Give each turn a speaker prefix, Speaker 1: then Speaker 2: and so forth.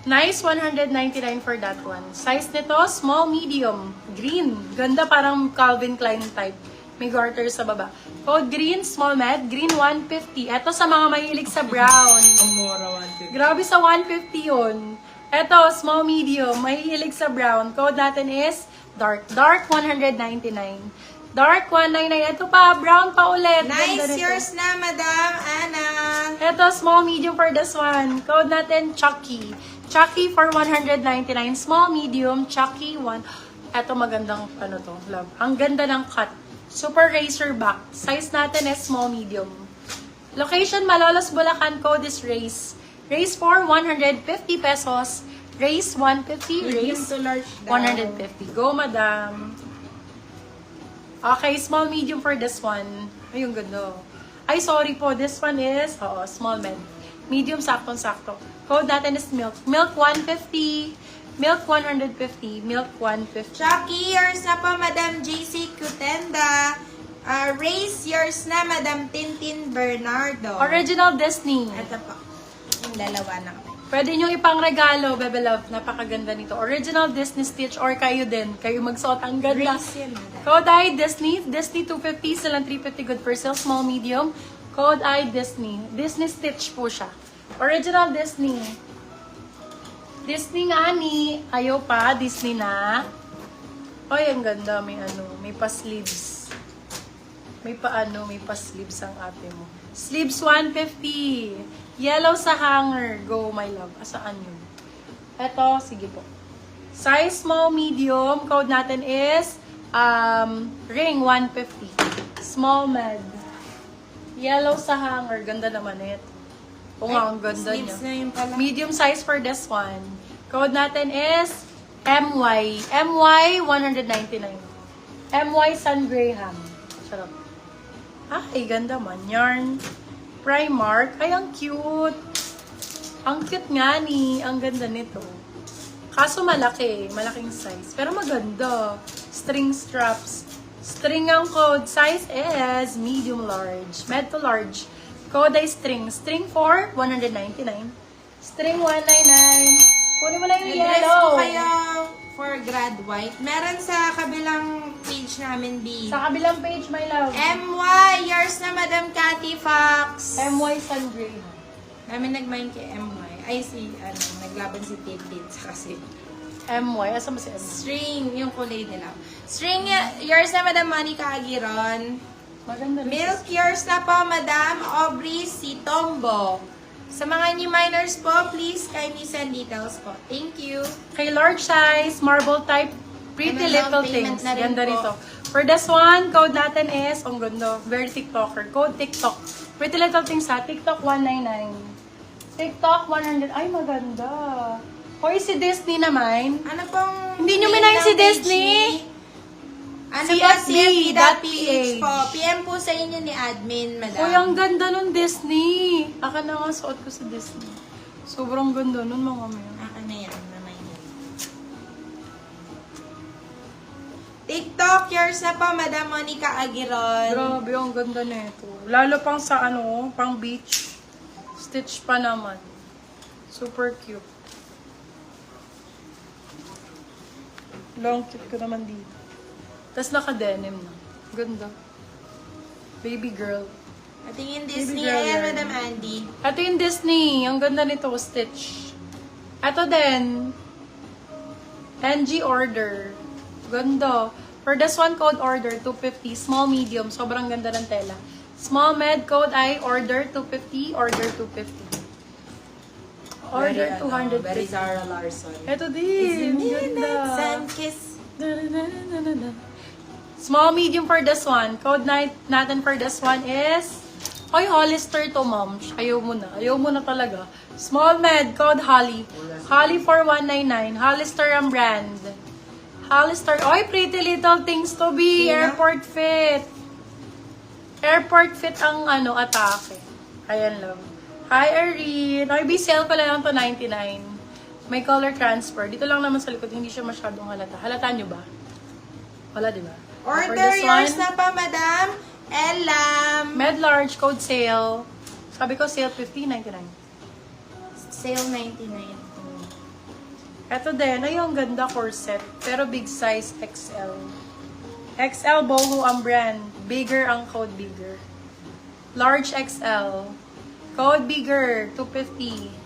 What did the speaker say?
Speaker 1: Nice, 199 for that one. Size nito, small, medium, green. Ganda, parang Calvin Klein type. May garter sa baba. Code green, small med, green 150. Ito sa mga mahilig sa brown.
Speaker 2: Amora 150.
Speaker 1: Grabe sa 150 yun. Ito, small, medium, mahilig sa brown. Code natin is dark. Dark, 199. Dark, 199. Ito pa, brown pa ulit. Ganda
Speaker 2: Nice,
Speaker 1: nito.
Speaker 2: yours na, Madam Ana.
Speaker 1: Ito, small, medium for this one. Code natin, Chucky. Chucky for 199. Small, medium, Chucky 1. Ito, magandang, ano to, love. Ang ganda ng cut. Super razor back. Size natin is small, medium. Location, Malolos, Bulacan. Code is Race. Race for 150 pesos. Race 150.
Speaker 2: Medium
Speaker 1: Race
Speaker 2: to large daw.
Speaker 1: 150. Go, madam. Okay, small, medium for this one. Ayun, ganda. Ay, sorry po. This one is, small med. Medium, saktong-sakto. Code natin is milk. Milk 150. Milk 150. Milk 150.
Speaker 2: Chucky, yours na po, Madam JC Cutenda. Race, yours na, Madam Tintin Bernardo.
Speaker 1: Original Disney.
Speaker 2: Ito po. Yung dalawa na.
Speaker 1: Pwede nyo ipang regalo, Bebe Love. Napakaganda nito. Original Disney Stitch or kayo din. Kayo magsuot. Ang ganda.
Speaker 2: Race yan, Madam.
Speaker 1: Code I Disney. Disney 250. Silang 350 good for sale. Small, medium. Code I Disney. Disney Stitch po siya. Original Disney. Disney nga ni. Ayaw pa. Disney na. Ay, ang ganda. May may pa-sleeves. May pa-sleeves ang ate mo. Sleeves 150. Yellow sa hanger. Go, my love. Asaan yun? Eto, sige po. Size small, medium. Code natin is ring 150. Small med. Yellow sa hanger. Ganda naman ito. Oo nga, ang ganda niya.
Speaker 2: Sleeves na yun pala.
Speaker 1: Medium size for this one. Code natin is MY. MY 199. MY San Graham. Sarap. Ay, ganda man. Yarn. Primark. Ay, ang cute. Ang cute nga ni. Ang ganda nito. Kaso malaki. Malaking size. Pero maganda. String straps. String ang code. Size is medium large. Med to large. Code ay string. String for 199. String 199. Kunin mo lang yung
Speaker 2: Address
Speaker 1: yellow.
Speaker 2: ko kayo for grad white. Meron sa kabilang page namin, B.
Speaker 1: Sa kabilang page, my love.
Speaker 2: MY, yours na, Madam Cathy Fox.
Speaker 1: MY San Graham.
Speaker 2: Kami nag-mind kay MY. Ay, naglaban si Tidbits kasi.
Speaker 1: MY. Asa mo si MY?
Speaker 2: String, yung kulay nila. String, yours na, Madam Monica Aguiron.
Speaker 1: Maganda rin.
Speaker 2: Milk, yours na po, Madam Aubrey Sitombo. Sa mga new minors po, please kindly send details po. Thank you.
Speaker 1: Kay large size, marble type, pretty
Speaker 2: Ano
Speaker 1: little
Speaker 2: lang, payment
Speaker 1: things.
Speaker 2: na rin
Speaker 1: Ganda
Speaker 2: po.
Speaker 1: rito. For this one, code natin is, ang ganda, very TikToker. Code TikTok. Pretty little things ha. TikTok 199. TikTok 100. Ay, maganda. Hoy, si Disney naman.
Speaker 2: Ano pong...
Speaker 1: Hindi nyo
Speaker 2: name
Speaker 1: minayin
Speaker 2: ng
Speaker 1: si
Speaker 2: page
Speaker 1: Disney?
Speaker 2: ni- Ano
Speaker 1: CFB.ph.
Speaker 2: po? CFB.ph po. PM po sa inyo ni admin, Madam.
Speaker 1: Hoy, ang ganda nun Disney. Aka na nga, suot ko si Disney. Sobrang ganda nun, mga mayo.
Speaker 2: Ano yan? Naman yan. TikTok, yours na po, Madam Monica Aguiron.
Speaker 1: Grabe, ang ganda nito. Lalo pang sa pang beach. Stitch pa naman. Super cute. Long cute ko naman dito. Tapos naka-denim na. Ganda. Baby girl.
Speaker 2: At yung Disney,
Speaker 1: Baby girl
Speaker 2: ayan,
Speaker 1: yan.
Speaker 2: Madam Andy.
Speaker 1: Ito yung Disney. Ang ganda nito, Stitch. Ito din. NG order. Ganda. For this one, code order, 250. Small, medium. Sobrang ganda ng tela. Small med, code I, order 250, order 250. Order 250.
Speaker 2: Very Zara Larson.
Speaker 1: Ito din. Ganda.
Speaker 2: Sun kiss.
Speaker 1: Small, medium for this one. Code natin for this one is... Ay, Hollister to, ma'am. Ayaw mo na. Ayaw mo na talaga. Small med, code Holly. Holly for 199. Hollister ang brand. Hollister. Ay, pretty little things to be.
Speaker 2: Sino?
Speaker 1: Airport fit. Airport fit ang atake. Ayan lang. Hi, Irene. Ay, sale ko lang to 99. May color transfer. Dito lang naman sa likod. Hindi siya masyadong halata. Halata nyo ba? Wala, di ba? For
Speaker 2: Order
Speaker 1: this
Speaker 2: yours
Speaker 1: one,
Speaker 2: na pa, Madam Elam.
Speaker 1: Med large, code sale. Sabi ko sale 50, 99.
Speaker 2: Sale 99.
Speaker 1: Ito din, ay ang ganda corset. Pero big size XL. XL Boho ang brand. Bigger ang code bigger. Large XL. Code bigger, 250.